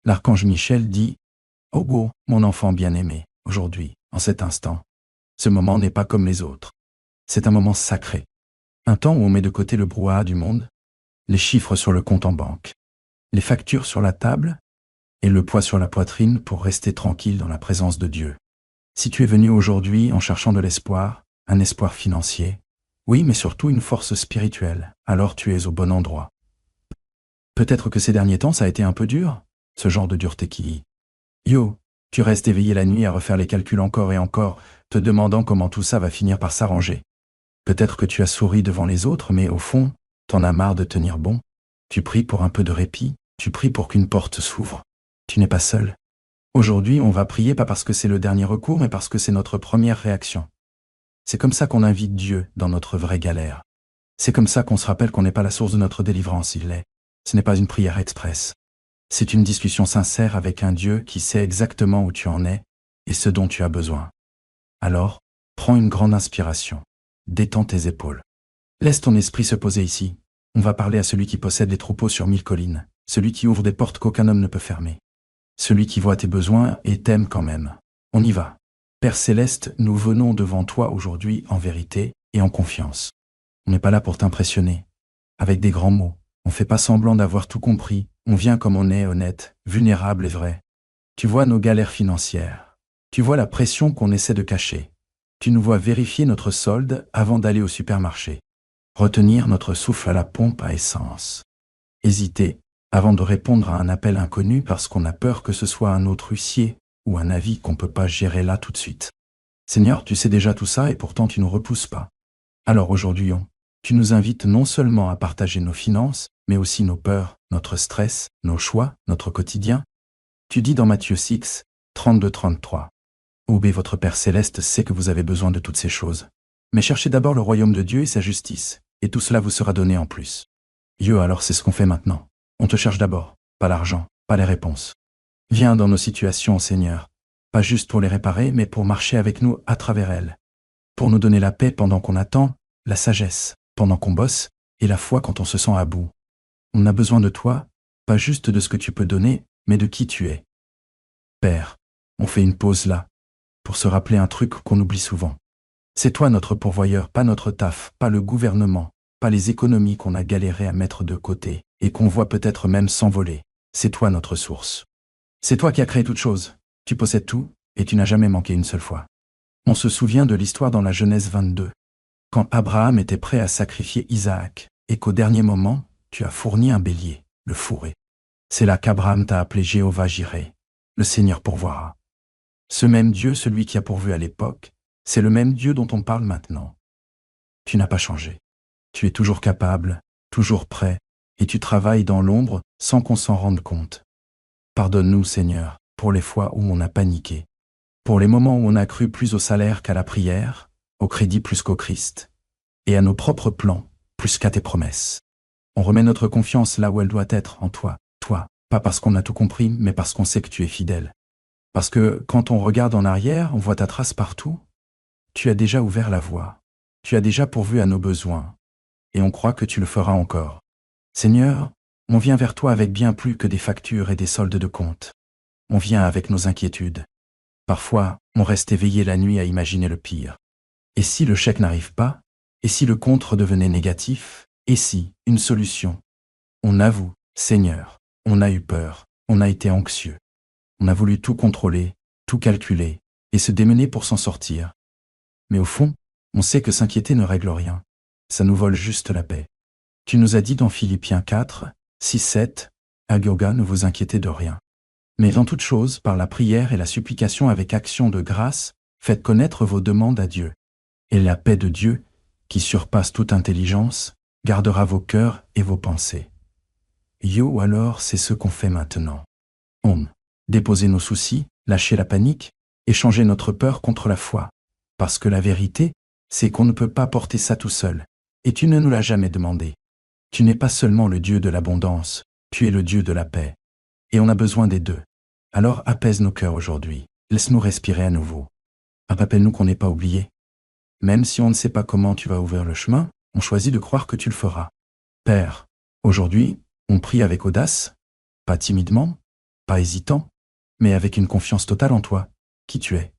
L'archange Michel dit « Oh go, mon enfant bien-aimé, aujourd'hui, en cet instant, ce moment n'est pas comme les autres. C'est un moment sacré. Un temps où on met de côté le brouhaha du monde, les chiffres sur le compte en banque, les factures sur la table et le poids sur la poitrine pour rester tranquille dans la présence de Dieu. Si tu es venu aujourd'hui en cherchant de l'espoir, un espoir financier, oui, mais surtout une force spirituelle, alors tu es au bon endroit. Peut-être que ces derniers temps ça a été un peu dur, ce genre de dureté qui... Yo, tu restes éveillé la nuit à refaire les calculs encore et encore, te demandant comment tout ça va finir par s'arranger. Peut-être que tu as souri devant les autres, mais au fond, t'en as marre de tenir bon. Tu pries pour un peu de répit, tu pries pour qu'une porte s'ouvre. Tu n'es pas seul. Aujourd'hui, on va prier pas parce que c'est le dernier recours, mais parce que c'est notre première réaction. C'est comme ça qu'on invite Dieu dans notre vraie galère. C'est comme ça qu'on se rappelle qu'on n'est pas la source de notre délivrance, il l'est. Ce n'est pas une prière express. C'est une discussion sincère avec un Dieu qui sait exactement où tu en es et ce dont tu as besoin. Alors, prends une grande inspiration. Détends tes épaules. Laisse ton esprit se poser ici. On va parler à celui qui possède les troupeaux sur 1000 collines, celui qui ouvre des portes qu'aucun homme ne peut fermer, celui qui voit tes besoins et t'aime quand même. On y va. Père Céleste, nous venons devant toi aujourd'hui en vérité et en confiance. On n'est pas là pour t'impressionner, avec des grands mots. On fait pas semblant d'avoir tout compris. On vient comme on est, honnête, vulnérable et vrai. Tu vois nos galères financières. Tu vois la pression qu'on essaie de cacher. Tu nous vois vérifier notre solde avant d'aller au supermarché. Retenir notre souffle à la pompe à essence. Hésiter avant de répondre à un appel inconnu parce qu'on a peur que ce soit un autre huissier ou un avis qu'on peut pas gérer là tout de suite. Seigneur, tu sais déjà tout ça et pourtant tu nous repousses pas. Alors aujourd'hui, tu nous invites non seulement à partager nos finances, mais aussi nos peurs, notre stress, nos choix, notre quotidien. Tu dis dans Matthieu 6, 32-33. Obé votre Père Céleste sait que vous avez besoin de toutes ces choses. Mais cherchez d'abord le royaume de Dieu et sa justice, et tout cela vous sera donné en plus. Alors c'est ce qu'on fait maintenant. On te cherche d'abord, pas l'argent, pas les réponses. Viens dans nos situations, Seigneur, pas juste pour les réparer, mais pour marcher avec nous à travers elles. Pour nous donner la paix pendant qu'on attend, la sagesse pendant qu'on bosse, et la foi quand on se sent à bout. On a besoin de toi, pas juste de ce que tu peux donner, mais de qui tu es. Père, on fait une pause là, pour se rappeler un truc qu'on oublie souvent. C'est toi notre pourvoyeur, pas notre taf, pas le gouvernement, pas les économies qu'on a galéré à mettre de côté, et qu'on voit peut-être même s'envoler. C'est toi notre source. C'est toi qui as créé toute chose. Tu possèdes tout, et tu n'as jamais manqué une seule fois. On se souvient de l'histoire dans la Genèse 22, quand Abraham était prêt à sacrifier Isaac, et qu'au dernier moment, tu as fourni un bélier, le fourré. C'est là qu'Abraham t'a appelé Jéhovah Jireh, le Seigneur pourvoira. Ce même Dieu, celui qui a pourvu à l'époque, c'est le même Dieu dont on parle maintenant. Tu n'as pas changé. Tu es toujours capable, toujours prêt, et tu travailles dans l'ombre sans qu'on s'en rende compte. Pardonne-nous, Seigneur, pour les fois où on a paniqué, pour les moments où on a cru plus au salaire qu'à la prière, au crédit plus qu'au Christ, et à nos propres plans plus qu'à tes promesses. On remet notre confiance là où elle doit être, en toi, pas parce qu'on a tout compris, mais parce qu'on sait que tu es fidèle. Parce que quand on regarde en arrière, on voit ta trace partout. Tu as déjà ouvert la voie, tu as déjà pourvu à nos besoins, et on croit que tu le feras encore. Seigneur, on vient vers toi avec bien plus que des factures et des soldes de compte. On vient avec nos inquiétudes. Parfois, on reste éveillé la nuit à imaginer le pire. Et si le chèque n'arrive pas? Et si le compte redevenait négatif? Et si, une solution? On avoue, Seigneur, on a eu peur, on a été anxieux. On a voulu tout contrôler, tout calculer, et se démener pour s'en sortir. Mais au fond, on sait que s'inquiéter ne règle rien. Ça nous vole juste la paix. Tu nous as dit dans Philippiens 4, 6, 7, « Agioga, ne vous inquiétez de rien. Mais en toute chose, par la prière et la supplication avec action de grâce, faites connaître vos demandes à Dieu. Et la paix de Dieu, qui surpasse toute intelligence, gardera vos cœurs et vos pensées. » Alors c'est ce qu'on fait maintenant. Déposer nos soucis, lâcher la panique, échanger notre peur contre la foi. Parce que la vérité, c'est qu'on ne peut pas porter ça tout seul. Et tu ne nous l'as jamais demandé. Tu n'es pas seulement le Dieu de l'abondance, tu es le Dieu de la paix. Et on a besoin des deux. Alors apaise nos cœurs aujourd'hui. Laisse-nous respirer à nouveau. Rappelle-nous qu'on n'est pas oublié. Même si on ne sait pas comment tu vas ouvrir le chemin, on choisit de croire que tu le feras. Père, aujourd'hui, on prie avec audace, pas timidement, pas hésitant, mais avec une confiance totale en toi, qui tu es.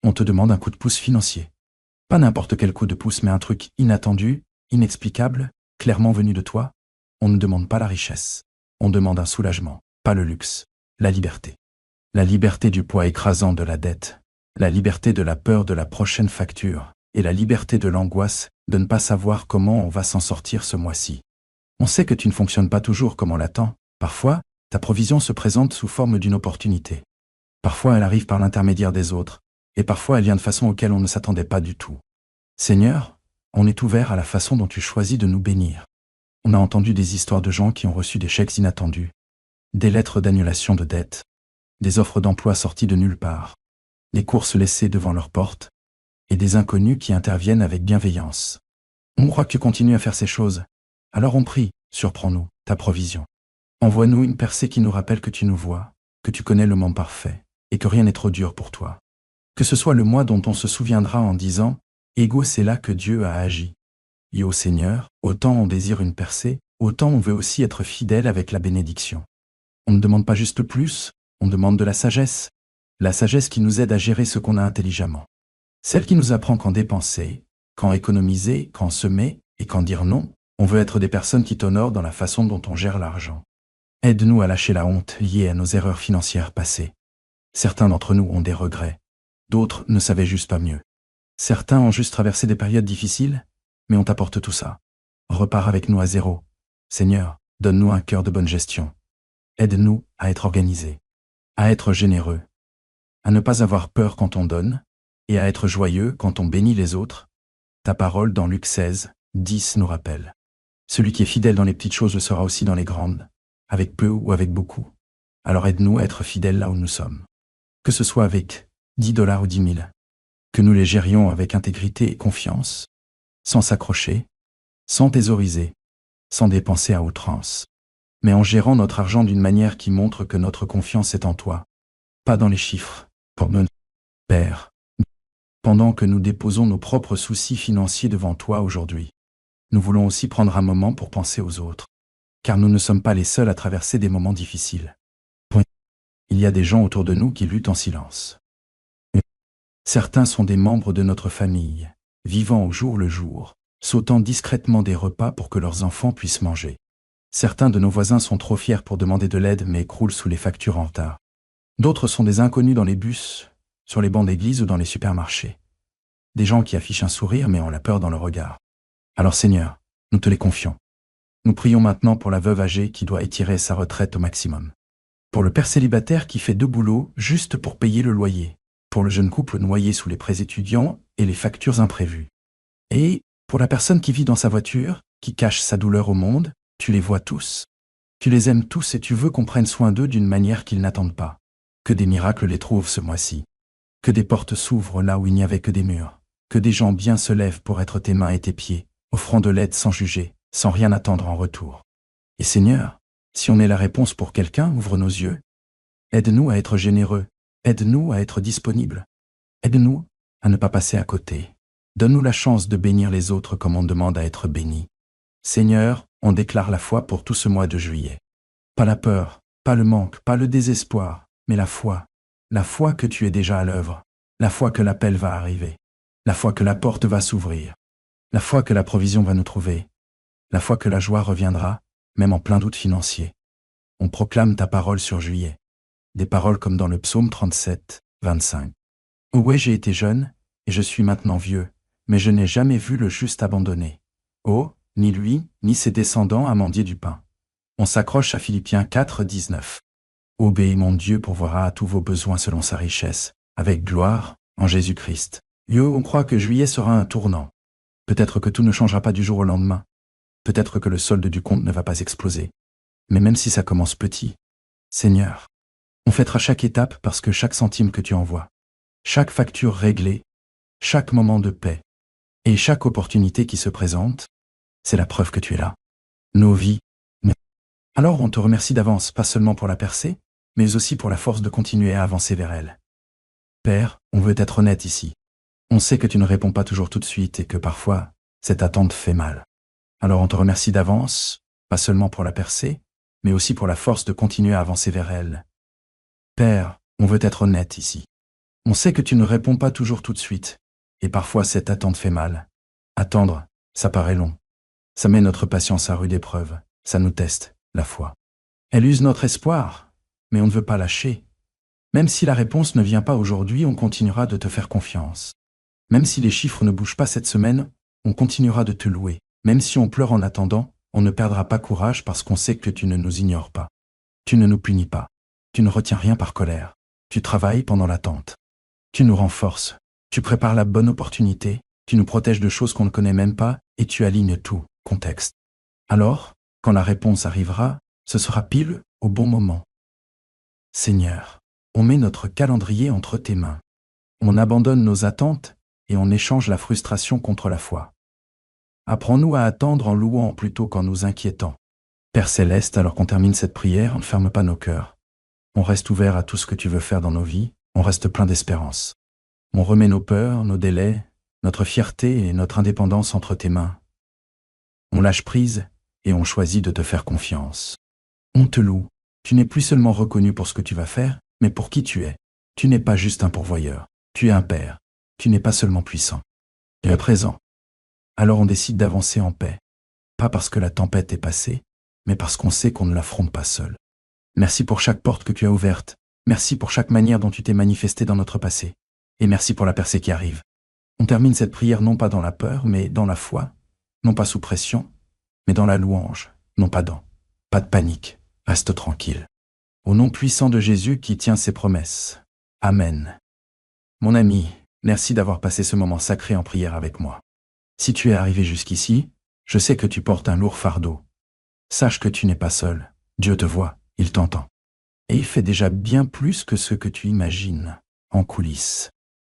On te demande un coup de pouce financier. Pas n'importe quel coup de pouce, mais un truc inattendu, inexplicable, clairement venu de toi. On ne demande pas la richesse. On demande un soulagement, pas le luxe, la liberté. La liberté du poids écrasant de la dette, la liberté de la peur de la prochaine facture, et la liberté de l'angoisse de ne pas savoir comment on va s'en sortir ce mois-ci. On sait que tu ne fonctionnes pas toujours comme on l'attend. Parfois, ta provision se présente sous forme d'une opportunité. Parfois, elle arrive par l'intermédiaire des autres, et parfois elle vient de façon auquel on ne s'attendait pas du tout. Seigneur, on est ouvert à la façon dont tu choisis de nous bénir. On a entendu des histoires de gens qui ont reçu des chèques inattendus, des lettres d'annulation de dettes, des offres d'emploi sorties de nulle part, les courses laissées devant leur porte, et des inconnus qui interviennent avec bienveillance. On croit que tu continues à faire ces choses. Alors on prie, surprends-nous, ta provision. Envoie-nous une percée qui nous rappelle que tu nous vois, que tu connais le moment parfait, et que rien n'est trop dur pour toi. Que ce soit le mois dont on se souviendra en disant « Ego, c'est là que Dieu a agi ». Et ô Seigneur, autant on désire une percée, autant on veut aussi être fidèle avec la bénédiction. On ne demande pas juste plus, on demande de la sagesse qui nous aide à gérer ce qu'on a intelligemment. Celle qui nous apprend quand dépenser, quand économiser, quand semer et quand dire non. On veut être des personnes qui t'honorent dans la façon dont on gère l'argent. Aide-nous à lâcher la honte liée à nos erreurs financières passées. Certains d'entre nous ont des regrets, d'autres ne savaient juste pas mieux. Certains ont juste traversé des périodes difficiles, mais on t'apporte tout ça. Repars avec nous à zéro. Seigneur, donne-nous un cœur de bonne gestion. Aide-nous à être organisés, à être généreux, à ne pas avoir peur quand on donne, et à être joyeux quand on bénit les autres. Ta parole dans Luc 16, 10 nous rappelle. Celui qui est fidèle dans les petites choses le sera aussi dans les grandes, avec peu ou avec beaucoup. Alors aide-nous à être fidèles là où nous sommes. Que ce soit avec 10 $ ou 10 000. Que nous les gérions avec intégrité et confiance, sans s'accrocher, sans thésauriser, sans dépenser à outrance, mais en gérant notre argent d'une manière qui montre que notre confiance est en toi, pas dans les chiffres, pour notre Père. Pendant que nous déposons nos propres soucis financiers devant toi aujourd'hui, nous voulons aussi prendre un moment pour penser aux autres, car nous ne sommes pas les seuls à traverser des moments difficiles. Il y a des gens autour de nous qui luttent en silence. Certains sont des membres de notre famille, vivant au jour le jour, sautant discrètement des repas pour que leurs enfants puissent manger. Certains de nos voisins sont trop fiers pour demander de l'aide mais croulent sous les factures en retard. D'autres sont des inconnus dans les bus, sur les bancs d'église ou dans les supermarchés. Des gens qui affichent un sourire mais ont la peur dans le regard. Alors Seigneur, nous te les confions. Nous prions maintenant pour la veuve âgée qui doit étirer sa retraite au maximum. Pour le père célibataire qui fait 2 boulots juste pour payer le loyer. Pour le jeune couple noyé sous les prêts étudiants et les factures imprévues. Et pour la personne qui vit dans sa voiture, qui cache sa douleur au monde, tu les vois tous. Tu les aimes tous et tu veux qu'on prenne soin d'eux d'une manière qu'ils n'attendent pas. Que des miracles les trouvent ce mois-ci. Que des portes s'ouvrent là où il n'y avait que des murs. Que des gens bien se lèvent pour être tes mains et tes pieds, offrant de l'aide sans juger, sans rien attendre en retour. Et Seigneur, si on est la réponse pour quelqu'un, ouvre nos yeux. Aide-nous à être généreux. Aide-nous à être disponibles. Aide-nous à ne pas passer à côté. Donne-nous la chance de bénir les autres comme on demande à être béni. Seigneur, on déclare la foi pour tout ce mois de juillet. Pas la peur, pas le manque, pas le désespoir, mais la foi. La foi que tu es déjà à l'œuvre. La foi que l'appel va arriver. La foi que la porte va s'ouvrir. La foi que la provision va nous trouver. La foi que la joie reviendra, même en plein doute financier. On proclame ta parole sur juillet. Des paroles comme dans le psaume 37, 25. Oh ouais, j'ai été jeune, et je suis maintenant vieux, mais je n'ai jamais vu le juste abandonné. Oh, ni lui, ni ses descendants à mendier du pain. On s'accroche à Philippiens 4, 19. Obéis mon Dieu pourvoira à tous vos besoins selon sa richesse, avec gloire, en Jésus-Christ. Yo, on croit que juillet sera un tournant. Peut-être que tout ne changera pas du jour au lendemain. Peut-être que le solde du compte ne va pas exploser. Mais même si ça commence petit, Seigneur, on fêtera chaque étape parce que chaque centime que tu envoies, chaque facture réglée, chaque moment de paix et chaque opportunité qui se présente, c'est la preuve que tu es là. Nos vies. Alors on te remercie d'avance, pas seulement pour la percée, mais aussi pour la force de continuer à avancer vers elle. Père, on veut être honnête ici. On sait que tu ne réponds pas toujours tout de suite et que parfois, cette attente fait mal. Alors on te remercie d'avance, pas seulement pour la percée, mais aussi pour la force de continuer à avancer vers elle. Père, on veut être honnête ici. On sait que tu ne réponds pas toujours tout de suite, et parfois cette attente fait mal. Attendre, ça paraît long. Ça met notre patience à rude épreuve, ça nous teste, la foi. Elle use notre espoir, mais on ne veut pas lâcher. Même si la réponse ne vient pas aujourd'hui, on continuera de te faire confiance. Même si les chiffres ne bougent pas cette semaine, on continuera de te louer. Même si on pleure en attendant, on ne perdra pas courage parce qu'on sait que tu ne nous ignores pas. Tu ne nous punis pas. Tu ne retiens rien par colère. Tu travailles pendant l'attente. Tu nous renforces. Tu prépares la bonne opportunité. Tu nous protèges de choses qu'on ne connaît même pas et tu alignes tout, contexte. Alors, quand la réponse arrivera, ce sera pile au bon moment. Seigneur, on met notre calendrier entre tes mains. On abandonne nos attentes et on échange la frustration contre la foi. Apprends-nous à attendre en louant plutôt qu'en nous inquiétant. Père Céleste, alors qu'on termine cette prière, on ne ferme pas nos cœurs. On reste ouvert à tout ce que tu veux faire dans nos vies, on reste plein d'espérance. On remet nos peurs, nos délais, notre fierté et notre indépendance entre tes mains. On lâche prise et on choisit de te faire confiance. On te loue. Tu n'es plus seulement reconnu pour ce que tu vas faire, mais pour qui tu es. Tu n'es pas juste un pourvoyeur. Tu es un père. Tu n'es pas seulement puissant. Tu es présent. Alors on décide d'avancer en paix. Pas parce que la tempête est passée, mais parce qu'on sait qu'on ne l'affronte pas seul. Merci pour chaque porte que tu as ouverte. Merci pour chaque manière dont tu t'es manifesté dans notre passé. Et merci pour la percée qui arrive. On termine cette prière non pas dans la peur, mais dans la foi. Non pas sous pression, mais dans la louange. Non pas dans. Pas de panique. Reste tranquille. Au nom puissant de Jésus qui tient ses promesses. Amen. Mon ami, merci d'avoir passé ce moment sacré en prière avec moi. Si tu es arrivé jusqu'ici, je sais que tu portes un lourd fardeau. Sache que tu n'es pas seul. Dieu te voit, il t'entend. Et il fait déjà bien plus que ce que tu imagines, en coulisses.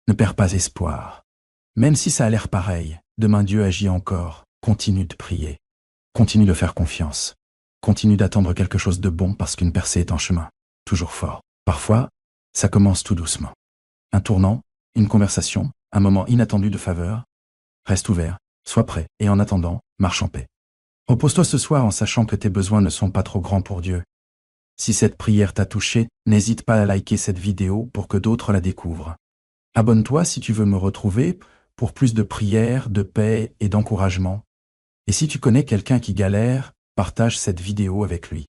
Ne perds pas espoir. Même si ça a l'air pareil, demain Dieu agit encore. Continue de prier. Continue de faire confiance. Continue d'attendre quelque chose de bon parce qu'une percée est en chemin. Toujours fort. Parfois, ça commence tout doucement. Un tournant, une conversation, un moment inattendu de faveur. Reste ouvert, sois prêt, et en attendant, marche en paix. Repose-toi ce soir en sachant que tes besoins ne sont pas trop grands pour Dieu. Si cette prière t'a touché, n'hésite pas à liker cette vidéo pour que d'autres la découvrent. Abonne-toi si tu veux me retrouver pour plus de prières, de paix et d'encouragement. Et si tu connais quelqu'un qui galère, partage cette vidéo avec lui.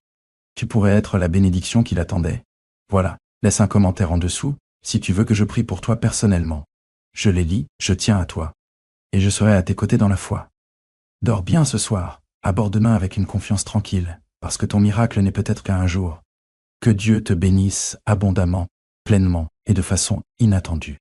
Tu pourrais être la bénédiction qu'il attendait. Voilà, laisse un commentaire en dessous si tu veux que je prie pour toi personnellement. Je les lis, je tiens à toi. Et je serai à tes côtés dans la foi. Dors bien ce soir, aborde demain avec une confiance tranquille, parce que ton miracle n'est peut-être qu'à un jour. Que Dieu te bénisse abondamment, pleinement et de façon inattendue.